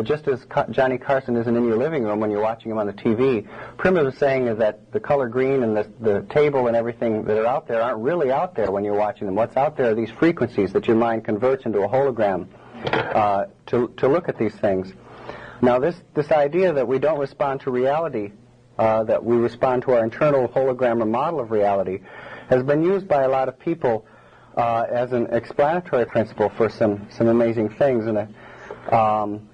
just as Johnny Carson isn't in your living room when you're watching him on the TV, Primitive is saying is that the color green and the table and everything that are out there aren't really out there when you're watching them. What's out there are these frequencies that your mind converts into a hologram to look at these things. Now this idea that we don't respond to reality, that we respond to our internal hologram or model of reality, has been used by a lot of people as an explanatory principle for some amazing things. And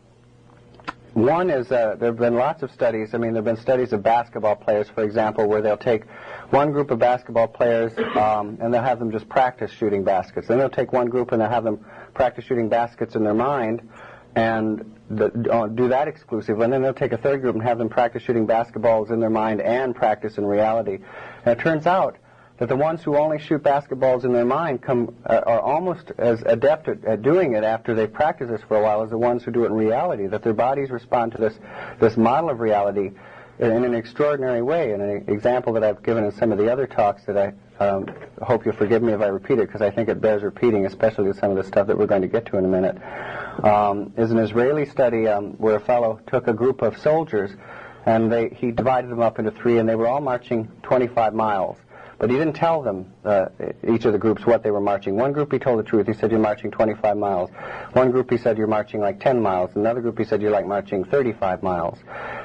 one is, there have been lots of studies. I mean, there have been studies of basketball players, for example, where they'll take one group of basketball players and they'll have them just practice shooting baskets. Then they'll take one group and they'll have them practice shooting baskets in their mind and do that exclusively. And then they'll take a third group and have them practice shooting basketballs in their mind and practice in reality. And it turns out that the ones who only shoot basketballs in their mind are almost as adept at doing it after they've practiced this for a while as the ones who do it in reality, that their bodies respond to this model of reality in an extraordinary way. And an example that I've given in some of the other talks that I hope you'll forgive me if I repeat it, because I think it bears repeating, especially with some of the stuff that we're going to get to in a minute, is an Israeli study where a fellow took a group of soldiers and he divided them up into three, and they were all marching 25 miles. But he didn't tell them, each of the groups, what they were marching. One group he told the truth. He said, you're marching 25 miles. One group he said, you're marching like 10 miles. Another group he said, you're like marching 35 miles.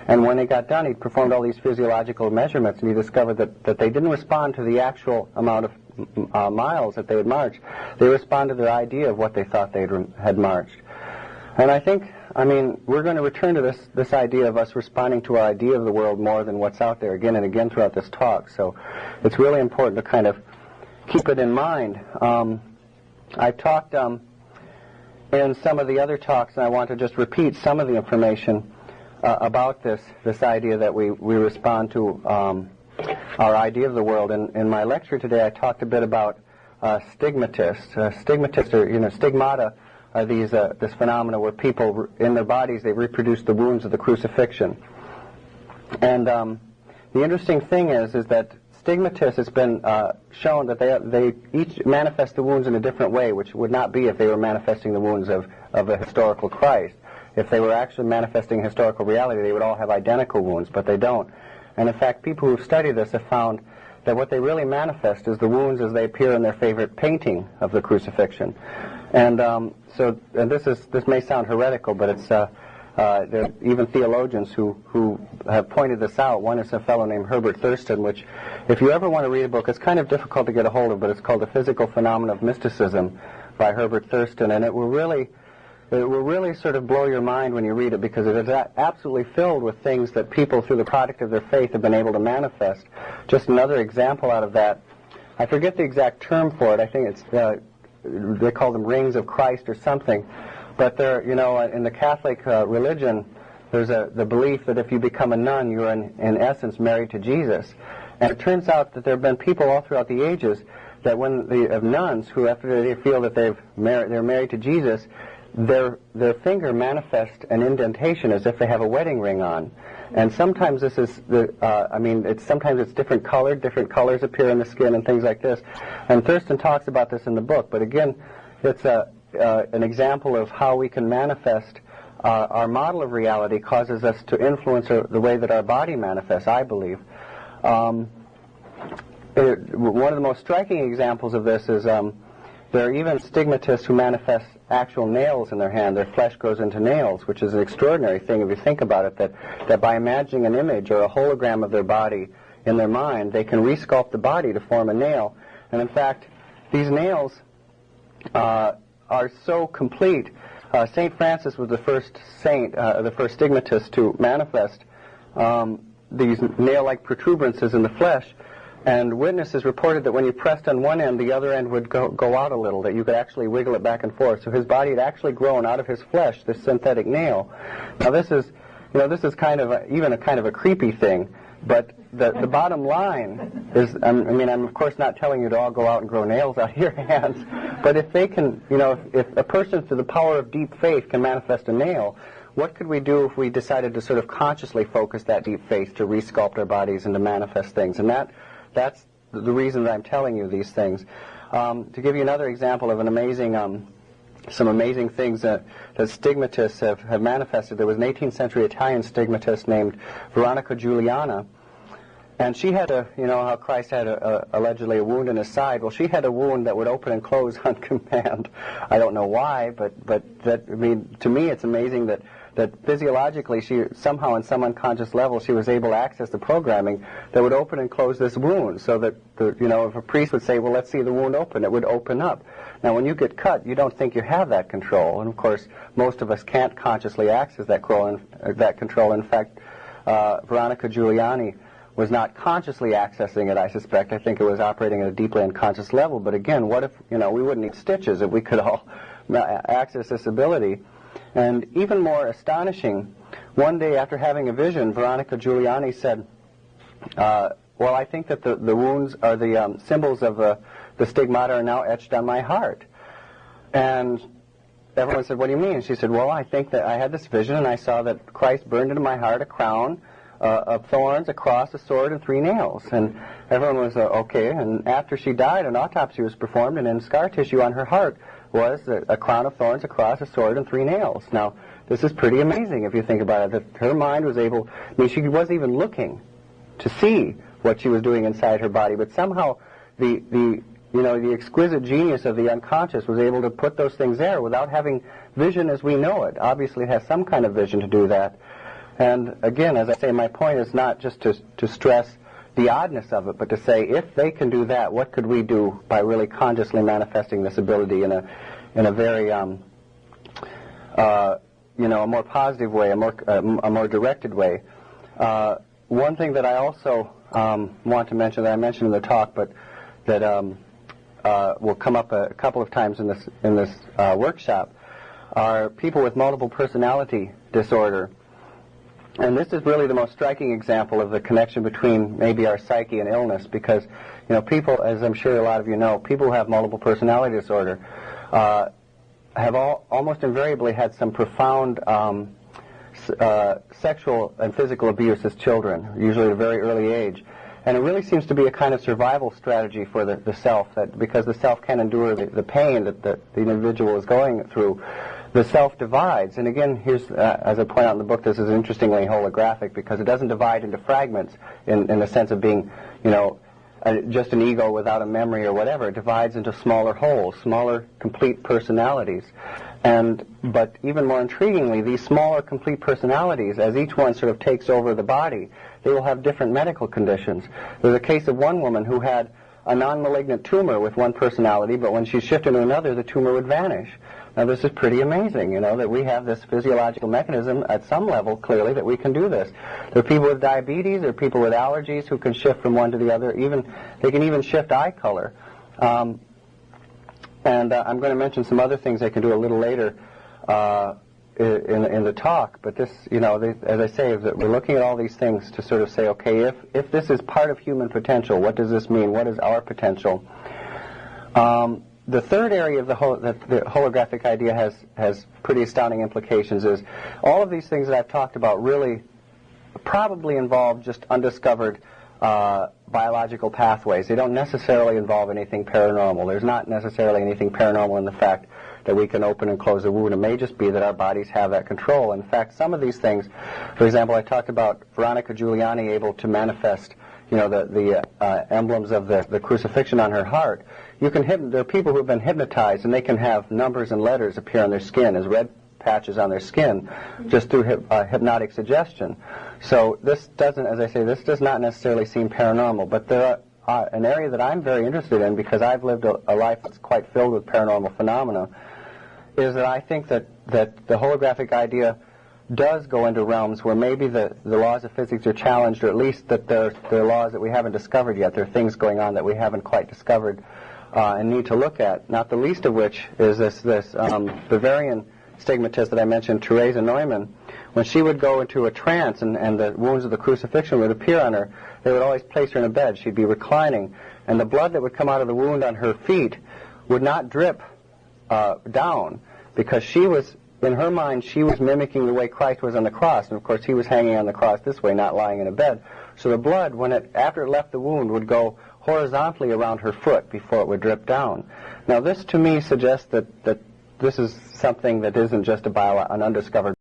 And when they got done, he performed all these physiological measurements, and he discovered that they didn't respond to the actual amount of miles that they had marched. They responded to their idea of what they thought they had marched. And I mean, we're going to return to this idea of us responding to our idea of the world more than what's out there again and again throughout this talk. So it's really important to kind of keep it in mind. I've talked in some of the other talks, and I want to just repeat some of the information about this idea that we respond to our idea of the world. In my lecture today, I talked a bit about stigmatists. Stigmatists are, stigmata are this phenomena where people, in their bodies, they reproduce the wounds of the crucifixion. And the interesting thing is that stigmatists, it's been shown that they each manifest the wounds in a different way, which would not be if they were manifesting the wounds of a historical Christ. If they were actually manifesting historical reality, they would all have identical wounds, but they don't. And in fact, people who've studied this have found that what they really manifest is the wounds as they appear in their favorite painting of the crucifixion. And this may sound heretical, but it's there are even theologians who have pointed this out. One is a fellow named Herbert Thurston, which, if you ever want to read a book, it's kind of difficult to get a hold of, but it's called The Physical Phenomena of Mysticism by Herbert Thurston, and it will really sort of blow your mind when you read it, because it is absolutely filled with things that people, through the product of their faith, have been able to manifest. Just another example out of that, I forget the exact term for it. I think it's they call them rings of Christ or something. But there, in the Catholic religion, there's the belief that if you become a nun, you're in essence married to Jesus. And it turns out that there have been people all throughout the ages that of nuns who, after they feel that they're married to Jesus, their finger manifests an indentation as if they have a wedding ring on. And sometimes this is sometimes it's different colors appear in the skin and things like this. And Thurston talks about this in the book. But again, it's an example of how we can manifest our model of reality causes us to influence the way that our body manifests, I believe. One of the most striking examples of this is there are even stigmatists who manifest actual nails in their hand. Their flesh grows into nails, which is an extraordinary thing if you think about it, that by imagining an image or a hologram of their body in their mind, they can resculpt the body to form a nail. And in fact, these nails are so complete. St. Francis was the first saint, the first stigmatist to manifest these nail-like protuberances in the flesh. And witnesses reported that when you pressed on one end, the other end would go out a little, that you could actually wiggle it back and forth. So his body had actually grown out of his flesh, this synthetic nail. Now this is kind of even a kind of a creepy thing, but the bottom line is, I'm of course not telling you to all go out and grow nails out of your hands, but if they can, if a person through the power of deep faith can manifest a nail, what could we do if we decided to sort of consciously focus that deep faith to resculpt our bodies and to manifest things? And that's the reason that I'm telling you these things. To give you another example of an amazing some amazing things that stigmatists have manifested. There was an 18th century Italian stigmatist named Veronica Giuliana, and she had you know how Christ had allegedly a wound in his side. Well, she had a wound that would open and close on command. I don't know why, but that, I mean, to me it's amazing that physiologically she somehow, on some unconscious level, she was able to access the programming that would open and close this wound, so that you know, if a priest would say, well, let's see the wound open, it would open up. Now, when you get cut, you don't think you have that control, and of course, most of us can't consciously access that control. In fact, Veronica Giuliani was not consciously accessing it, I suspect. I think it was operating at a deeply unconscious level. But again, what if, you know, we wouldn't need stitches if we could all access this ability? And even more astonishing, one day after having a vision, Veronica Giuliani said, well, I think that the wounds are the symbols of the stigmata are now etched on my heart. And everyone said, what do you mean? She said, well, I think that I had this vision and I saw that Christ burned into my heart a crown of thorns, a cross, a sword, and 3 nails. And everyone was okay. And after she died, an autopsy was performed, and in scar tissue on her heart was a crown of thorns, a cross, a sword, and 3 nails. Now, this is pretty amazing if you think about it, that her mind was able, I mean, she wasn't even looking to see what she was doing inside her body, but somehow the exquisite genius of the unconscious was able to put those things there without having vision as we know it. Obviously it has some kind of vision to do that. And again, as I say, my point is not just to stress the oddness of it, but to say, if they can do that, what could we do by really consciously manifesting this ability in a very a more positive way, a more directed way. One thing that I also want to mention, that I mentioned in the talk, but that will come up a couple of times in this workshop, are people with multiple personality disorder. And this is really the most striking example of the connection between maybe our psyche and illness, because, you know, people, as I'm sure a lot of you know, people who have multiple personality disorder have almost invariably had some profound sexual and physical abuse as children, usually at a very early age. And it really seems to be a kind of survival strategy for the self, that because the self can't endure the pain that the individual is going through, the self divides. And again, here's, as I point out in the book, this is interestingly holographic, because it doesn't divide into fragments in the sense of being, you know, just an ego without a memory or whatever. It divides into smaller wholes, smaller complete personalities. But even more intriguingly, these smaller complete personalities, as each one sort of takes over the body, they will have different medical conditions. There's a case of one woman who had a non-malignant tumor with one personality, but when she shifted to another, the tumor would vanish. Now, this is pretty amazing, you know, that we have this physiological mechanism at some level, clearly, that we can do this. There are people with diabetes, there are people with allergies who can shift from one to the other. They can even shift eye color. And I'm going to mention some other things I can do a little later in the talk. But this, you know, as I say, is that we're looking at all these things to sort of say, okay, if this is part of human potential, what does this mean? What is our potential? The third area of that the holographic idea has pretty astounding implications is all of these things that I've talked about really probably involve just undiscovered biological pathways. They don't necessarily involve anything paranormal. There's not necessarily anything paranormal in the fact that we can open and close a wound. It may just be that our bodies have that control. In fact, some of these things, for example, I talked about Veronica Giuliani able to manifest, you know, the emblems of the crucifixion on her heart. There are people who have been hypnotized, and they can have numbers and letters appear on their skin as red patches on their skin just through hypnotic suggestion. So this doesn't, as I say, this does not necessarily seem paranormal, but there are an area that I'm very interested in, because I've lived a life that's quite filled with paranormal phenomena, is that I think that the holographic idea does go into realms where maybe the laws of physics are challenged, or at least that there are laws that we haven't discovered yet. There are things going on that we haven't quite discovered and need to look at, not the least of which is this Bavarian stigmatist that I mentioned, Theresa Neumann. When she would go into a trance and the wounds of the crucifixion would appear on her, they would always place her in a bed. She'd be reclining, and the blood that would come out of the wound on her feet would not drip down, because she was, in her mind, she was mimicking the way Christ was on the cross, and of course he was hanging on the cross this way, not lying in a bed. So the blood, after it left the wound, would go horizontally around her foot before it would drip down. Now this to me suggests that this is something that isn't just an undiscovered